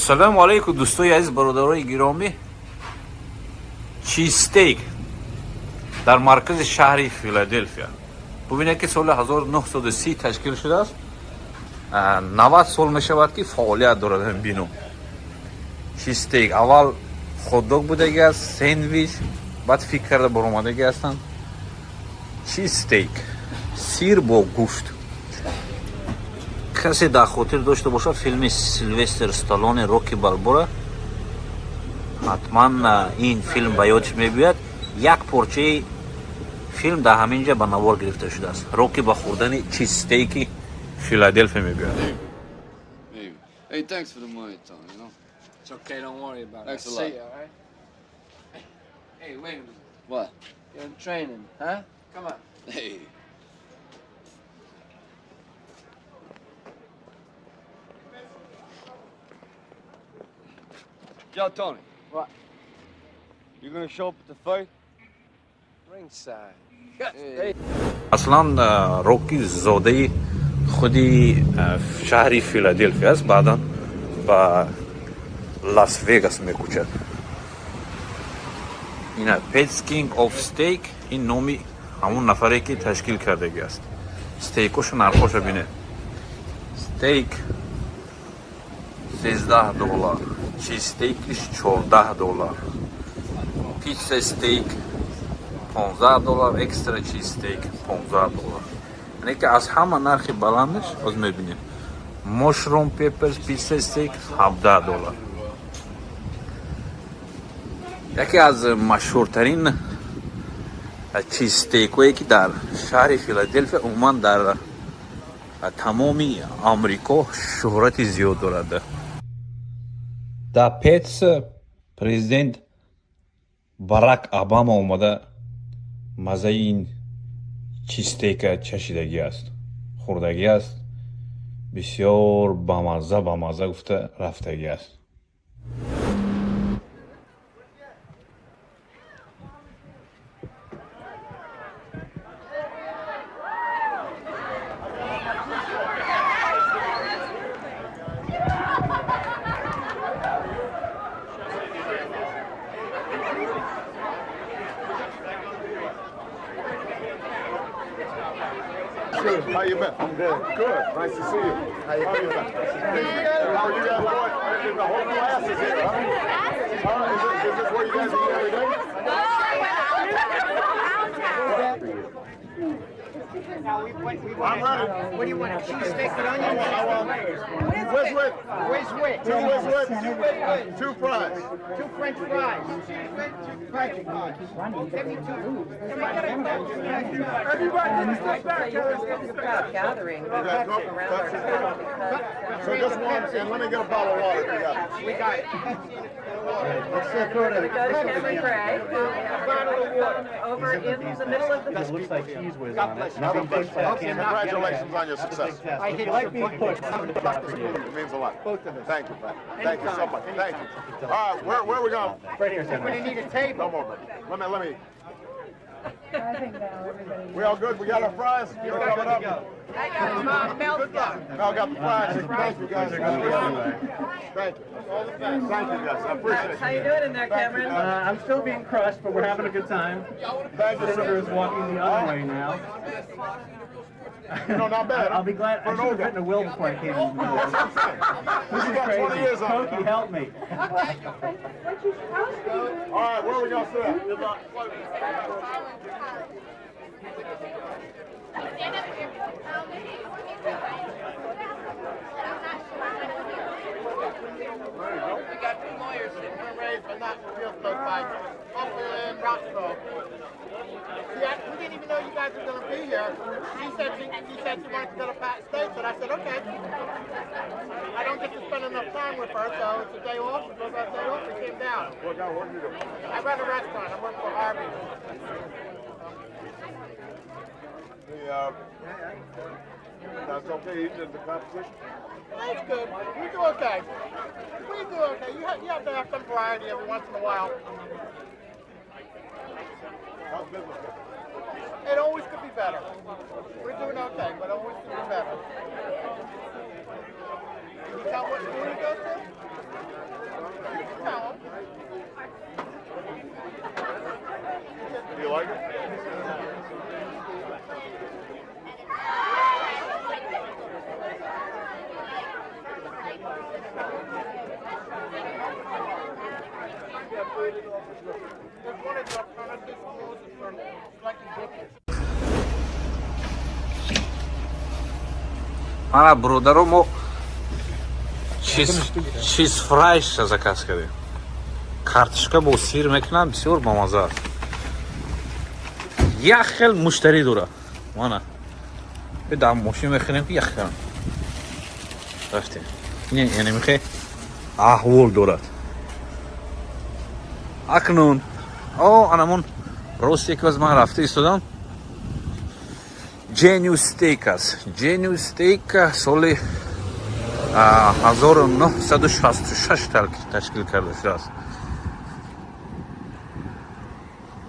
салому алайкум дӯстои азиз, бародарои гиромӣ. чизстейк дар маркази шаҳри Филаделфия. Бубинед ки соли 1930 ташкил шудааст. 90 сол мешавад ки фаъолият дорад ҳамин бино. чизстейк аввал хотдог будаги аст, сендвич, баъд фикр карда баромадаги ҳастанд. чизстейк сир бо гӯшт. касе дар хотир дошта бошад филми Силвестр Сталлоне «Рокки Балбора», ҳатман ин филм ба ёдаш мебиёяд. як порчаи филм дар ҳамин ҷа ба навор гирифта шудааст. Рокки ба хӯрдани чизстейки Филаделфия мебиёяд. Hey, thanks for the money, Tom, you know? It's okay, don't worry about it. Thanks a See lot. ya, all right? Hey, wait a minute. What? You're in training, huh? Come on. Hey. Yo, Tony. What? You gonna show up at the fight? Ringside. Hey. аслан рокки зодаи худи шаҳри Филаделфия аст. баъдан ба Лас Вегас мекӯчад. ина Pets King of Steak, ин номи ҳамун нафаре ки ташкил кардаги аст. стейкоша нархоша бинед. стейк $13, чизстейкиш $14, питса стейк $15, екстра чизстейк $15. яъне ки аз ҳама нархи баландаш оз мебинем. Mushroom peppers питса стейк $17. яке аз машҳуртарин чизстейкое ки дар шаҳри Филаделфия умуман дар тамоми амрико шӯҳрати зиёд дорад. дар Петс президент Барак Обама омада маззаи ин чизстейка чашидагӣ аст, хӯрдагӣ аст. бисёр бамазза гуфта рафтагӣ аст. How you been? I'm good. Good. Nice to see you. How you been? How you guys doing? The whole class is here, huh? Is this where you guys eat every day? I'm ready. What do you want? A cheesesteak with onions? Whiz wit. Whiz wit. Two whiz wit. Two fries. Two French fries. Two French fries. Give me two. Everybody just step back. Gathering. Okay, go. So just one, and let me get a bottle of water if you got it. We got it. Cameron Gray, over in the middle of the. It looks like cheese whiz God on bless it. you. Nothing but Congratulations on your success. I hit like me push. It means a lot. Both of us. Thank you, man. Thank you so much. Thank you. All right, where are we going? Right here, We're gonna need a table. No more. Let me. We all good? We got our fries? We're coming up. I got Mel's got. Mel got the fries. Thank you, guys. Thank you. Thank you, guys. I appreciate it. How you doing in there, Cameron? I'm still being crushed, but we're having a good time. Thank you, Senator sir. is walking the other way now. You know, not bad. I'll be glad. I For an should have old guy. written a will before I came in. That's what I'm saying. This You is got 20 years crazy. on it. Cokie, help me. All right, where are we going to sit? Good luck. We got two lawyers sitting for raised, but not real close by. Hopefully in Rockville. See, we didn't even know you guys were going to be here. She said she wanted to go to Pat State, but I said, okay. I don't get to spend enough time with her, so it's a day off. So I got a day off, we came down. What do you do? I run a restaurant. I work for Harvey. That's okay, eating in the competition? That's good. We do okay. We do okay. You have to have some variety every once in a while. How's business going? It always could be better. We're doing okay, but always could be better. Can you tell what school he goes to? know. Do you like it? There's one of the alternative schools that's for slightly different. Ana برودرو ما چیز فرایش заказ کردیم. کارتشکا با سیر میکنن بسیار بامزه است. یک خیل مشتری داره. مانا به دام ماشین میخریم که یک خیل رفتیم. یعنی میخوای احوال دارد. اکنون آنمون روز یک از من رفته ایستادم. جنیو استیک است. جنیو استیک سال 1966 تشکیل کرده شده است.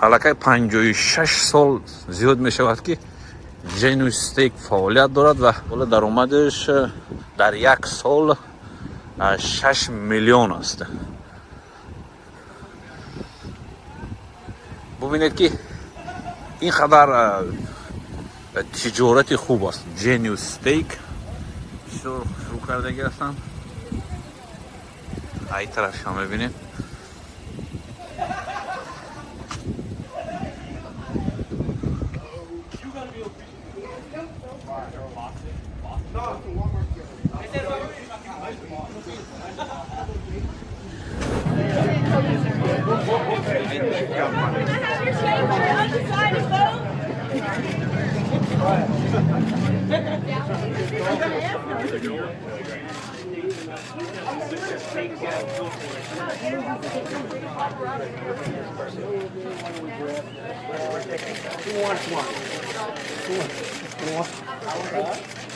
علاقه 56 سال زیاد می شود که جنیو استیک فعالیت دارد و درآمدش در یک سال 6 میلیون است. ببینید که این خبر تجارت خوب است. جنیو استیک شروع کردگی هستن. ای طرف شما ببینیم.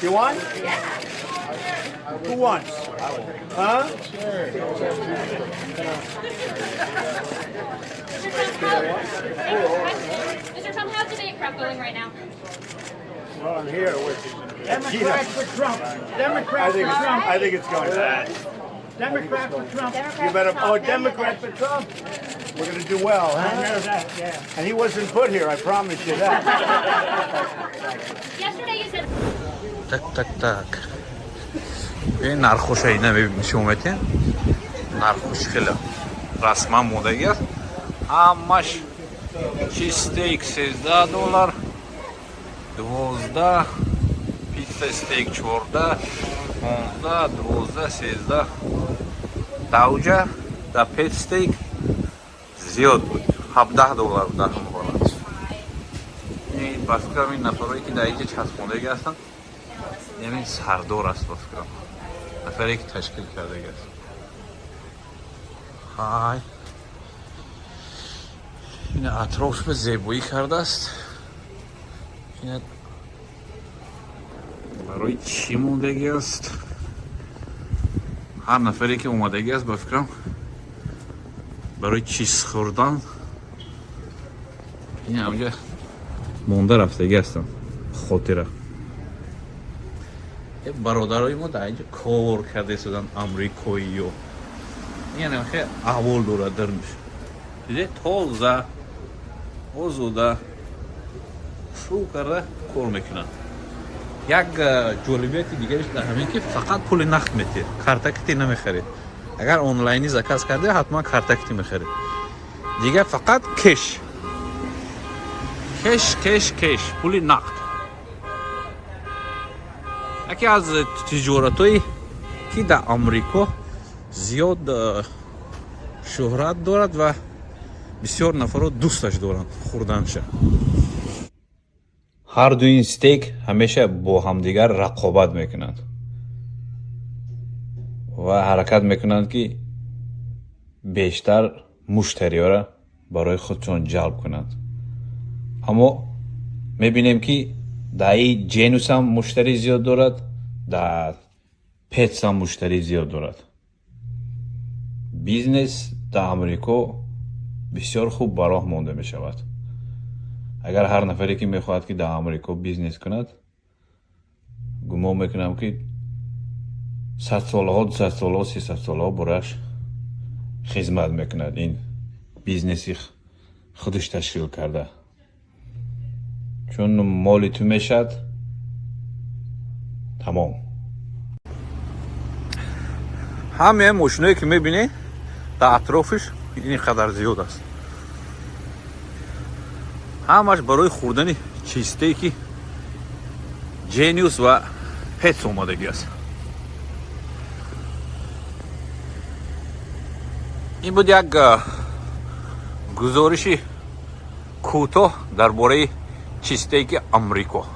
You want? Who wants? Huh? Mr. Trump, how's debate prep going right now? Well, I'm here with Democrats for Trump. Democrats for Trump. I think it's going bad. Democrats for Trump. You better. Oh, Democrats for Trump. We're going to do well, huh? I know that, yeah. And he wasn't put here, I promise you that. Yesterday you said... Так. این نرخوش اینا میشه اومدین. نرخوش خیلی رسما مودگی است. همش چیز استیک $13 12 پیتزا استیک 14 15 12 13 دوجه در پیت استیک زیاد بود. $17 بود در اون حالت. این بس کنم این نفرهایی که در اینجا چسبوندگی هستن یعنی سردار است بس کنم. نفری که تشکیل کرده است. های این اطراف به زیبایی کرده است. این برای چی موندگی است؟ هر نفری که اومدگی است بفکرم برای چیز خوردن این همونجا مونده رفتگی هستن خاطره. برادرای ما در اینجا کار کرده شدن امریکایی و یعنی خیلی احوال داره در میشه دیده تازه آزوده شروع کرده کار میکنن. یک جالبیت دیگرش در همین که فقط پول نقد میتیر، کارتکتی نمیخرید. اگر آنلاینی زکات کرده حتما کارتکتی میخرید. دیگه فقط کش پول نقد. یکی از تجارتایی که در امریکا زیاد شهرت دارد و بسیار نفرها دوستش دارند خوردنش. هر دو این استیک همیشه با همدیگر رقابت میکنند و حرکت میکنند که بیشتر مشتری‌ها را برای خودشون جلب کنند. اما میبینیم که در این جنوس هم مشتری زیاد دارد، در پیتز هم مشتری زیاد دارد. بیزنس در امریکا بسیار خوب براه مانده می شود. اگر هر نفری که میخواهد که در امریکا بیزنس کند گمان میکنم که 100 سالها 200 سالها 300 سالها برایش خدمت میکند. این بیزنسی خودش تشکیل کرده، چون مال تو میشد تمام. همه ماشینایی که میبینی در اطرافش این قدر زیاد است، همش برای خوردن چیزی جنیوس و پتس اومدگی است. این بود یک گزارشی کوتاه درباره چیزی آمریکا.